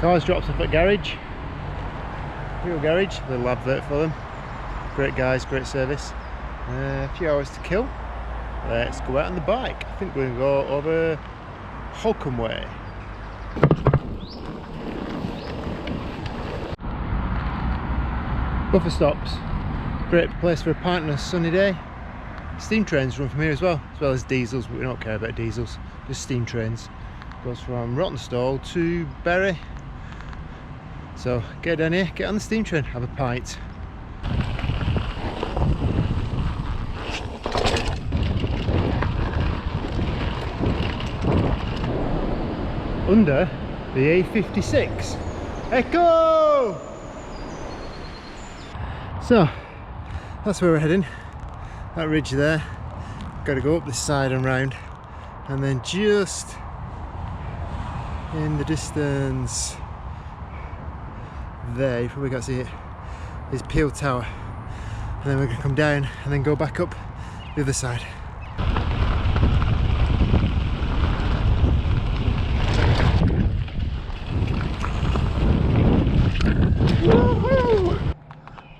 Cars dropped off at garage. Hero Garage, a little advert for them. Great guys, great service. A few hours to kill. Let's go out on the bike. I think we're going to go over Holcombe way. Buffer stops. Great place for a pint on a sunny day. Steam trains run from here as well as diesels, but we don't care about diesels, just steam trains. Goes from Rawtenstall to Bury. So get down here, get on the steam train, have a pint. Under the A56. Echo! So that's where we're heading. That ridge there. Got to go up this side and round, and then just in the distance there, you probably can't see it, is Peel Tower, and then we're going to come down and then go back up the other side.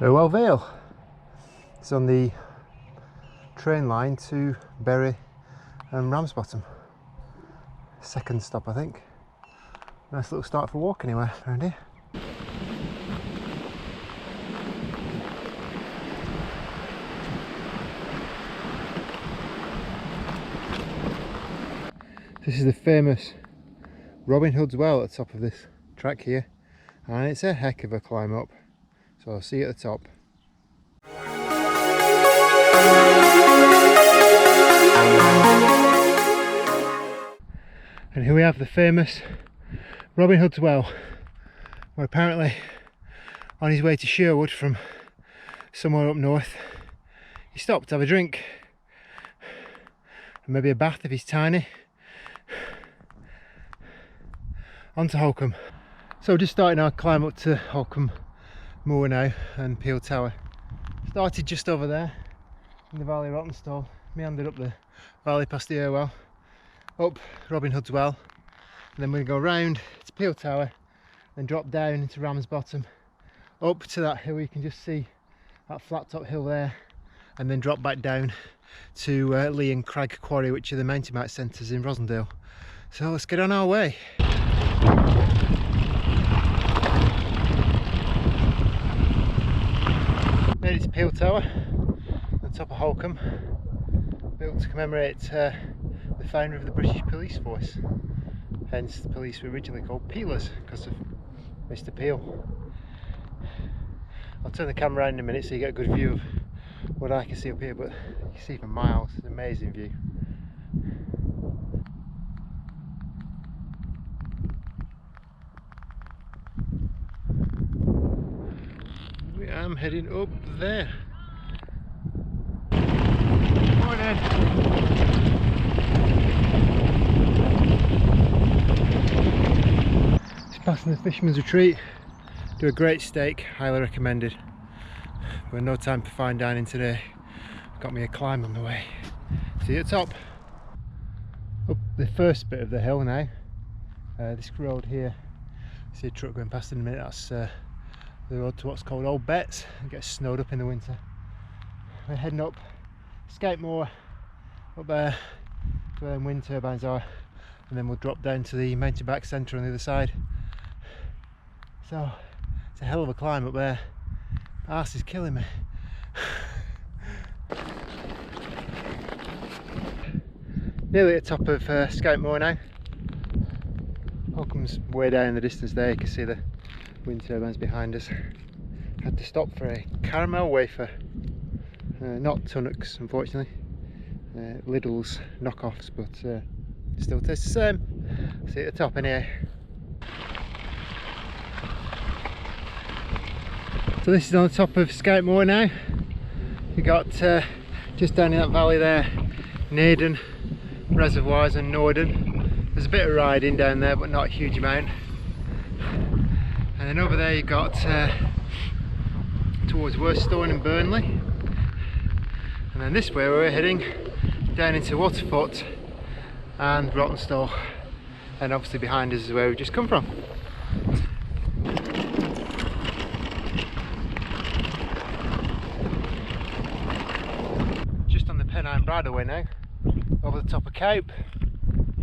Well Vale. It's on the train line to Bury and Ramsbottom. Second stop, I think. Nice little start for a walk anywhere around here. This is the famous Robin Hood's Well at the top of this track here, and it's a heck of a climb up, so I'll see you at the top. And here we have the famous Robin Hood's Well, where apparently on his way to Sherwood from somewhere up north he stopped to have a drink and maybe a bath if he's tiny. On to Holcombe. So just starting our climb up to Holcombe Moor now and Peel Tower. Started just over there in the valley of Rawtenstall, meandered up the valley past the Irwell, up Robin Hood's Well, and then we go round to Peel Tower, then drop down into Ramsbottom, up to that hill. You can just see that flat top hill there, and then drop back down to Lee and Crag Quarry, which are the mountain bike centres in Rosendale. So let's get on our way. Made it to Peel Tower, on the top of Holcombe, built to commemorate the founder of the British Police Force. Hence the police were originally called Peelers, because of Mr. Peel. I'll turn the camera around in a minute so you get a good view of what I can see up here, but you can see for miles. It's an amazing view. I'm heading up there. Morning. Just passing the Fisherman's Retreat. Do a great steak, highly recommended. But no time for fine dining today. Got me a climb on the way. See you at the top. Up the first bit of the hill now. This road here. See a truck going past in a minute. That's the road to what's called Old Betts. It gets snowed up in the winter. We're heading up Holcombe Moor, up there to where the wind turbines are, and then we'll drop down to the mountain bike centre on the other side. So it's a hell of a climb up there. My arse is killing me. Nearly at the top of Holcombe Moor now. Holcombe's way down in the distance there. You can see the wind turbines behind us. Had to stop for a caramel wafer. Not Tunnocks, unfortunately. Lidl's knockoffs, but still tastes the same. See you at the top in here. So this is on the top of Holcombe Moor now. We got just down in that valley there, Naden reservoirs and Norden. There's a bit of riding down there, but not a huge amount. And then over there you got towards Worstone and Burnley. And then this way we're heading down into Waterfoot and Rawtenstall. And obviously behind us is where we've just come from. bridleway now, over the top of Cope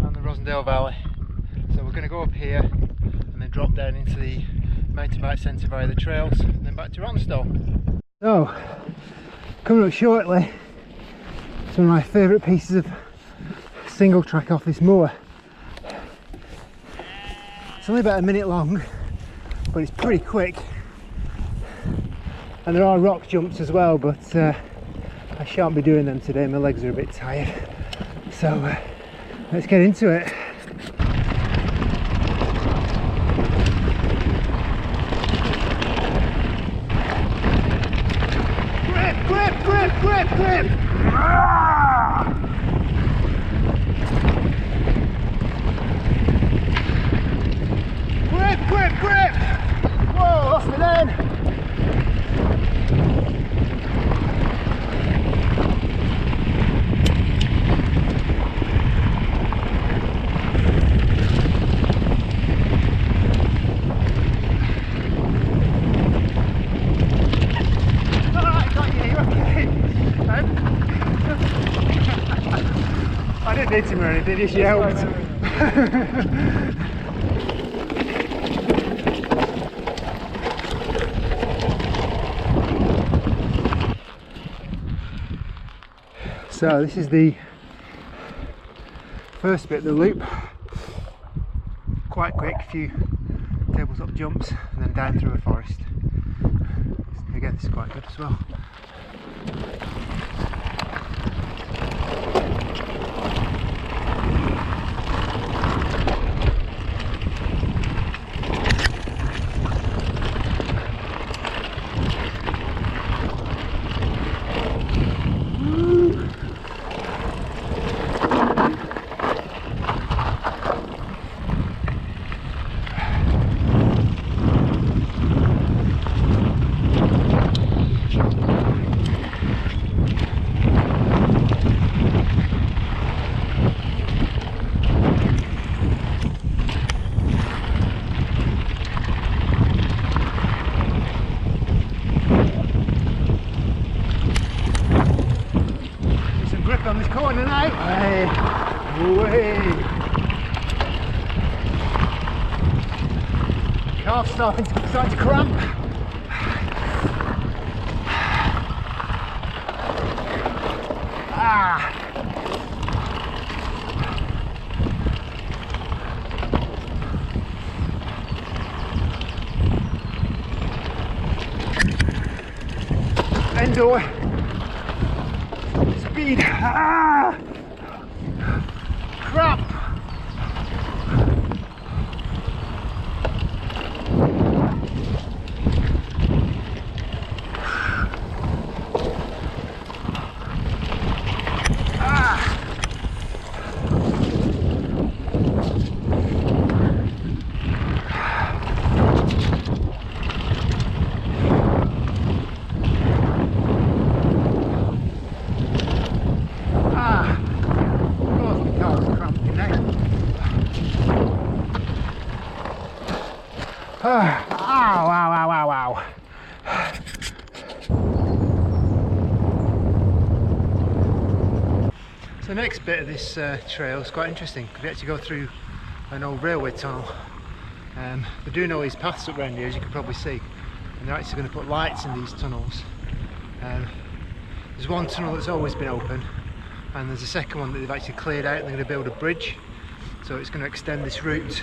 and the Rawtenstall Valley. So we're going to go up here and then drop down into the mountain bike centre via the trails and then back to Rawtenstall. So, coming up shortly, it's one of my favourite pieces of single track off this moor. It's only about a minute long, but it's pretty quick. And there are rock jumps as well, but I shan't be doing them today, my legs are a bit tired. So let's get into it. Grip, grip, grip, grip, grip! Ah! Grip, grip, grip! Whoa, lost me then! I didn't hit him or anything, he just yelled. So this is the first bit of the loop. Quite quick, a few tabletop jumps and then down through a forest. Again, this is quite good as well. On this corner now. Hey, away. Calf starting to cramp. Ah. Endo. Speed. Ah! Crap! Ah! Ow, ow, ow, ow, ow. So the next bit of this trail is quite interesting because we actually go through an old railway tunnel. They're doing all these paths up around here, as you can probably see, and they're actually going to put lights in these tunnels. There's one tunnel that's always been open, and there's a second one that they've actually cleared out and they're going to build a bridge. So it's going to extend this route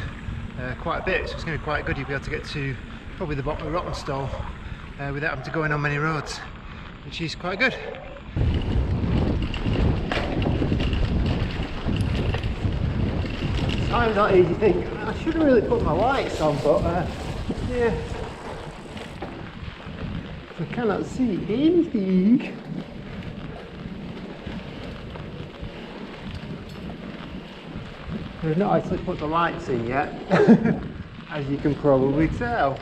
quite a bit, so it's going to be quite good. You'll be able to get to probably the bottom of Rawtenstall without having to go in on many roads, which is quite good. Times not easy thing. I should have really put my lights on, but yeah, I cannot see anything. I've not actually put the lights in yet, as you can probably tell.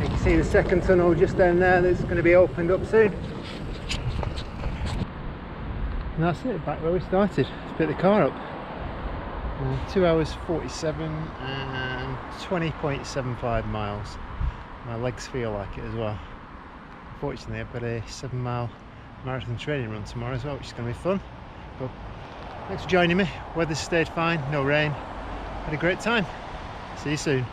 You can see the second tunnel just down there that's going to be opened up soon. And that's it, back where we started. Let's pick the car up. 2 hours 47 and 20.75 miles. My legs feel like it as well. Fortunately, I've got a 7-mile marathon training run tomorrow as well, which is going to be fun. But thanks for joining me. Weather's stayed fine, no rain. Had a great time. See you soon.